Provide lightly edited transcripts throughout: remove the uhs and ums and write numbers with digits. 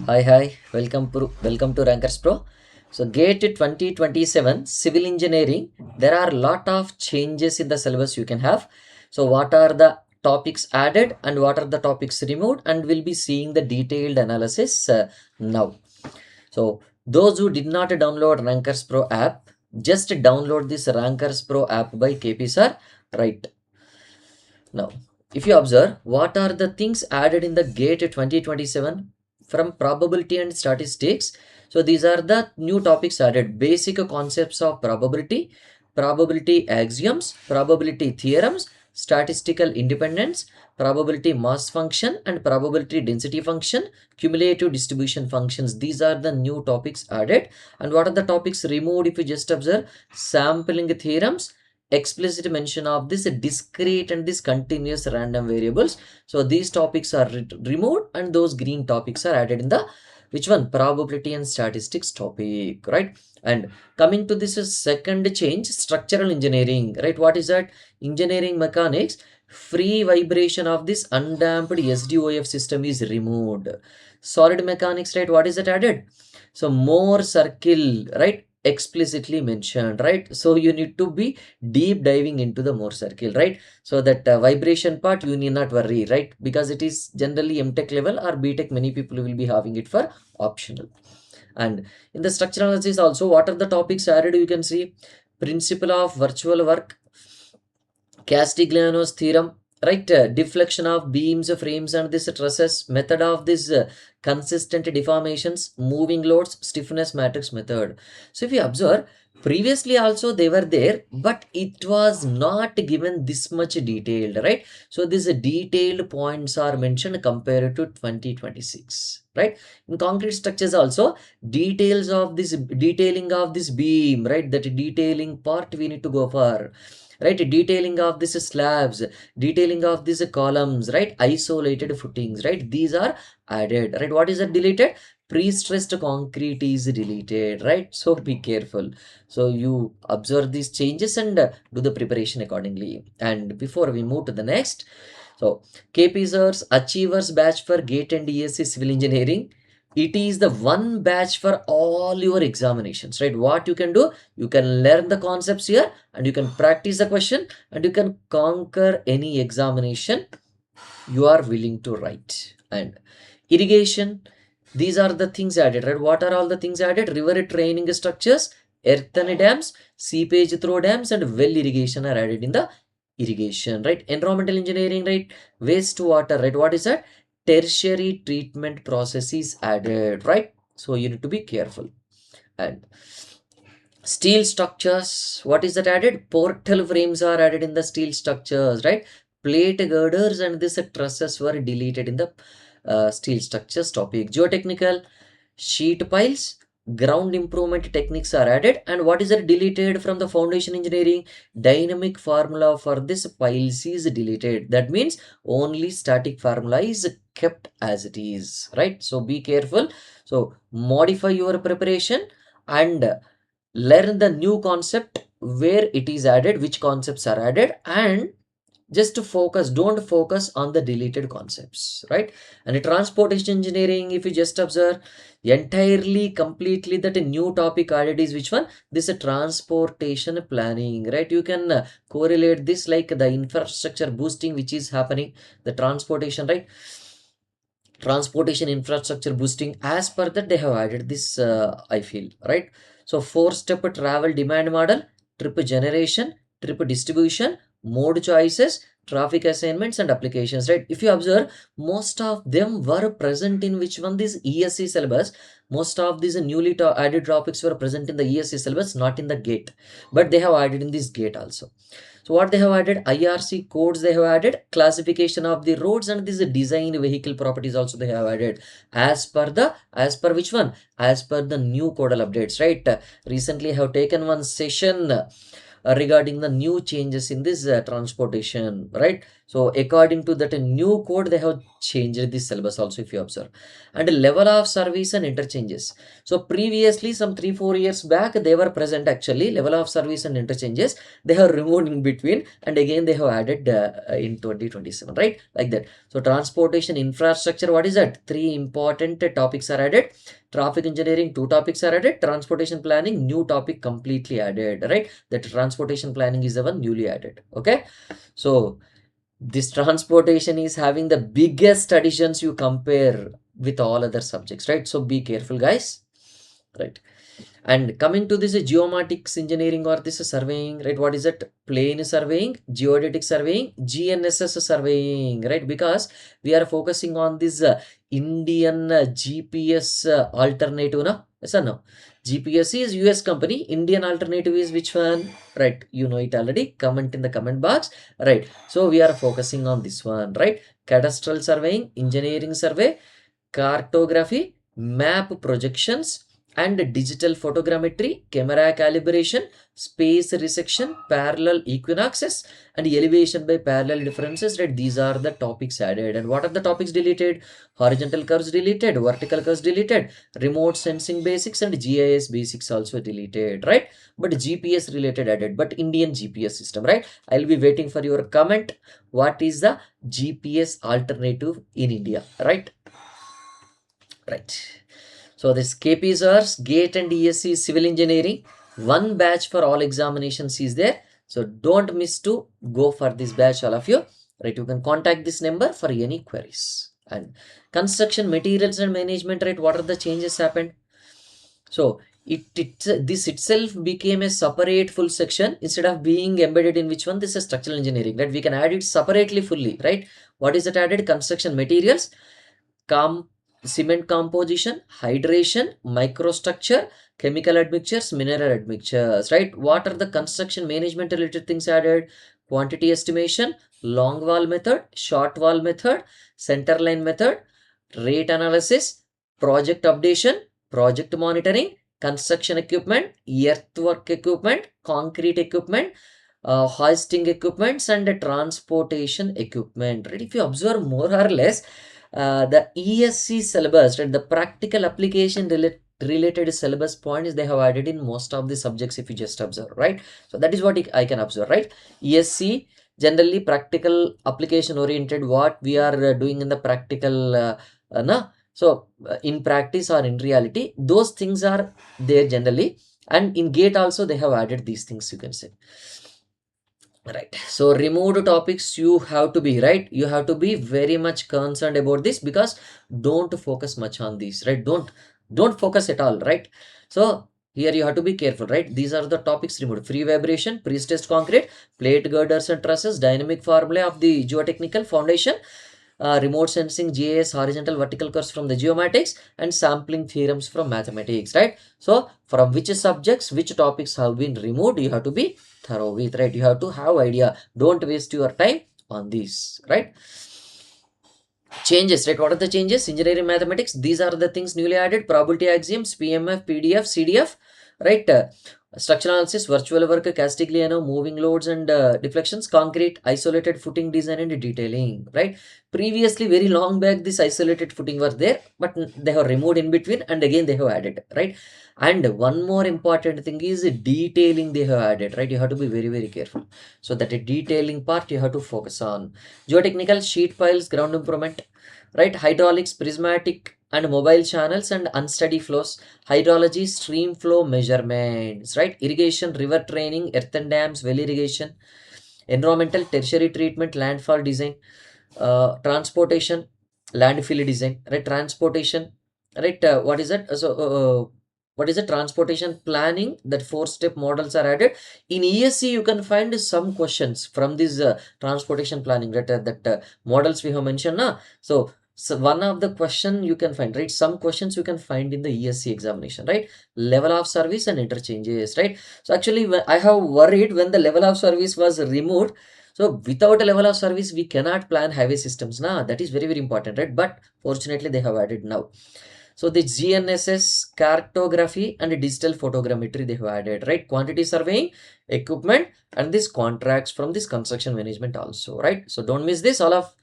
Hi, welcome to Rankers Pro. So GATE 2027 Civil Engineering, there are a lot of changes in the syllabus you can have. So what are the topics added and what are the topics removed, and we'll be seeing the detailed analysis now. So those who did not download Rankers Pro app, just download this Rankers Pro app by KP sir right now. If you observe, what are the things added in the GATE 2027 from probability and statistics? So these are the new topics added: basic concepts of probability, probability axioms, probability theorems, statistical independence, probability mass function and probability density function, cumulative distribution functions. These are the new topics added. And what are the topics removed? If you just observe, sampling theorems, explicit mention of this discrete and this continuous random variables. So these topics are removed and those green topics are added in the which one, probability and statistics topic, right? And coming to this is second change, structural engineering, right? What is that? Engineering mechanics, free vibration of this undamped SDOF system is removed. Solid mechanics, right? What is that added? So more circle, right? Explicitly mentioned, right? So you need to be deep diving into the more circle, right? So that vibration part you need not worry, right? Because it is generally MTech level or BTech, many people will be having it for optional. And in the structural analysis also, what are the topics added? You can see principle of virtual work, Castigliano's theorem, right? Deflection of beams, frames, and this trusses, method of this consistent deformations, moving loads, stiffness matrix method. So if you observe, previously also they were there, but it was not given this much detailed, right? So these detailed points are mentioned compared to 2026, right? In concrete structures also, details of this detailing of this beam, right? That detailing part we need to go for, right? Detailing of this slabs, detailing of these columns, right? Isolated footings, right? These are added, right? What is that deleted? Pre-stressed concrete is deleted, right? So be careful. So you observe these changes and do the preparation accordingly. And before we move to the next, so KPSR's Achievers Batch for GATE and ESE Civil Engineering, it is the one batch for all your examinations, right? What you can do, you can learn the concepts here and you can practice the question and you can conquer any examination you are willing to write. And irrigation, these are the things added, right? What are all the things added? River training structures, earthen dams, seepage through dams, and well irrigation are added in the irrigation, right? Environmental engineering, right? Wastewater, right? What is that? Tertiary treatment process is added, right? So you need to be careful. And steel structures, what is that added? Portal frames are added in the steel structures, right? Plate girders and this trusses were deleted in the steel structures topic. Geotechnical, sheet piles, ground improvement techniques are added. And what is that deleted from the foundation engineering? Dynamic formula for this piles is deleted. That means only static formula is kept as it is, right? So be careful. So modify your preparation and learn the new concept where it is added, which concepts are added, and just to focus, don't focus on the deleted concepts, right? And transportation engineering, if you just observe, entirely completely that a new topic added is which one? This transportation planning, right? You can correlate this like the infrastructure boosting which is happening, the transportation, right? Transportation infrastructure boosting, as per that they have added this, I feel, right? So 4-step travel demand model, trip generation, trip distribution, mode choices, traffic assignments and applications, right? If you observe, most of them were present in which one? This ESE syllabus. Most of these newly added topics were present in the ESE syllabus, not in the GATE, but they have added in this GATE also. So what they have added? IRC codes they have added, classification of the roads, and this design vehicle properties also they have added as per which one? As per the new codal updates, right? Recently I have taken one session regarding the new changes in this transportation, right? So according to that new code, they have changed the syllabus also, if you observe. And level of service and interchanges. So previously, some 3-4 years back, they were present actually, level of service and interchanges. They have removed in between, and again they have added in 2027, right? Like that. So transportation infrastructure, what is that? 3 important topics are added. Traffic engineering, 2 topics are added. Transportation planning, new topic completely added, right? That transportation planning is the one newly added. Okay. So this transportation is having the biggest additions you compare with all other subjects, right? So be careful, guys, right? And coming to this geomatics engineering or this surveying, right? What is it? Plane surveying, geodetic surveying, GNSS surveying, right? Because we are focusing on this Indian GPS alternative, no? Yes or no? GPS is US company. Indian alternative is which one? Right? You know it already. Comment in the comment box. Right? So we are focusing on this one, right? Cadastral surveying, engineering survey, cartography, map projections, and digital photogrammetry, camera calibration, space resection, parallel equinoxes, and elevation by parallel differences, right? These are the topics added. And what are the topics deleted? Horizontal curves deleted, vertical curves deleted, remote sensing basics and GIS basics also deleted, right? But GPS related added, but Indian GPS system, right? I'll be waiting for your comment. What is the GPS alternative in India, right? Right. So this KPs are GATE and ESE Civil Engineering. One batch for all examinations is there. So don't miss to go for this batch, all of you. Right, you can contact this number for any queries. And construction materials and management, right? What are the changes happened? So this itself became a separate full section instead of being embedded in which one? This is structural engineering, right? We can add it separately fully, right? What is it added? Construction materials, cement composition, hydration, microstructure, chemical admixtures, mineral admixtures, right? What are the construction management related things added? Quantity estimation, long wall method, short wall method, center line method, rate analysis, project updation, project monitoring, construction equipment, earthwork equipment, concrete equipment, hoisting equipments, and transportation equipment, right? If you observe more or less, the ESE syllabus, right, the practical application related syllabus points they have added in most of the subjects, if you just observe, right? So that is what I can observe, right? ESE generally practical application oriented, what we are doing in the practical so in practice or in reality, those things are there generally. And in GATE also they have added these things, you can say. Right. So removed topics, you have to be, right? You have to be very much concerned about this, because don't focus much on these, right? Don't focus at all, right? So here you have to be careful, right? These are the topics removed: free vibration, pre-stressed concrete, plate girders and trusses, dynamic formula of the geotechnical foundation, remote sensing, GIS, horizontal vertical curves from the geomatics, and sampling theorems from mathematics, right? So from which subjects, which topics have been removed, you have to be thorough with, right? You have to have idea. Don't waste your time on these, right? Changes, right? What are the changes? Engineering mathematics, these are the things newly added: probability axioms, PMF, PDF, CDF, right? Structural analysis, virtual work, Castigliano, moving loads and deflections, concrete, isolated footing design and detailing, right? Previously, very long back, this isolated footing was there, but they have removed in between, and again they have added, right? And one more important thing is detailing they have added, right? You have to be very, very careful. So that detailing part you have to focus on. Geotechnical, sheet piles, ground improvement, right? Hydraulics, prismatic and mobile channels and unsteady flows, hydrology, stream flow measurements, right? Irrigation, river training, earthen dams, well irrigation, environmental, tertiary treatment, landfall design, transportation, landfill design, right? Transportation, right? What is it? What is the transportation planning? That 4-step models are added. In ESE, you can find some questions from this transportation planning, right? That models we have mentioned. So one of the question you can find, right? Some questions you can find in the ESE examination, right? Level of service and interchanges, right? So actually, I have worried when the level of service was removed. So without a level of service, we cannot plan highway systems. That is very, very important, right? But fortunately, they have added now. So the GNSS cartography and digital photogrammetry they have added, right? Quantity surveying, equipment, and this contracts from this construction management also, right? So don't miss this all of.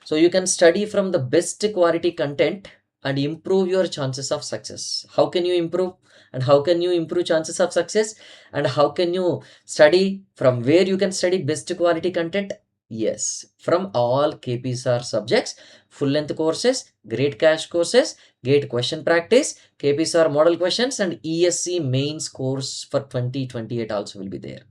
So you can study from the best quality content and improve your chances of success. How can you improve? And how can you improve chances of success? And how can you study? From where you can study best quality content? Yes, from all KPSR subjects, full length courses, great cash courses, GATE question practice, KPSR model questions, and ESE mains course for 2028 also will be there.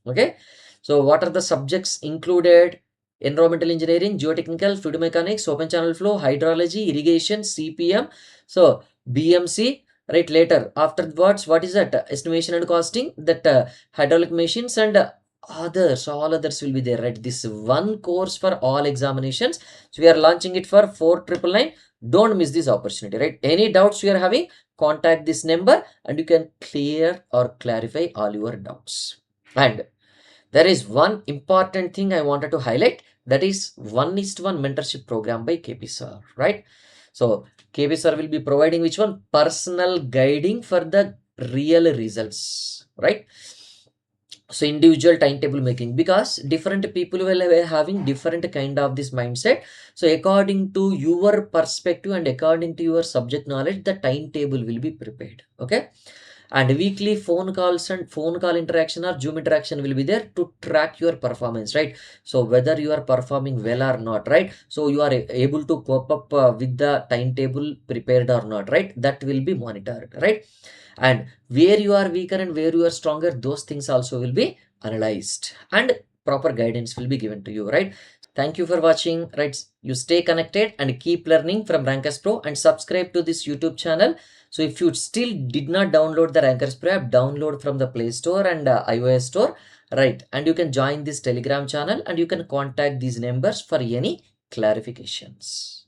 Okay. So what are the subjects included? Environmental engineering, geotechnical, fluid mechanics, open channel flow, hydrology, irrigation, CPM. So BMC, right? Later, afterwards, what is that? Estimation and costing, that hydraulic machines and others, all others will be there, right? This one course for all examinations. So we are launching it for 4999. Don't miss this opportunity, right? Any doubts you are having, contact this number and you can clear or clarify all your doubts. And there is one important thing I wanted to highlight, that is 1:1 mentorship program by KPSR, right? So KPSR will be providing which one? Personal guiding for the real results, right? So individual timetable making, because different people will be having different kind of this mindset. So according to your perspective and according to your subject knowledge, the timetable will be prepared. Okay. And weekly phone calls and phone call interaction or Zoom interaction will be there to track your performance, right? So whether you are performing well or not, right? So you are able to cope up with the timetable prepared or not, right? That will be monitored, right? And where you are weaker and where you are stronger, those things also will be analyzed and proper guidance will be given to you, right? Thank you for watching, right? You stay connected and keep learning from Rankers Pro and subscribe to this YouTube channel. So if you still did not download the Rankers Pro app, download from the Play Store and iOS Store, right? And you can join this Telegram channel and you can contact these numbers for any clarifications.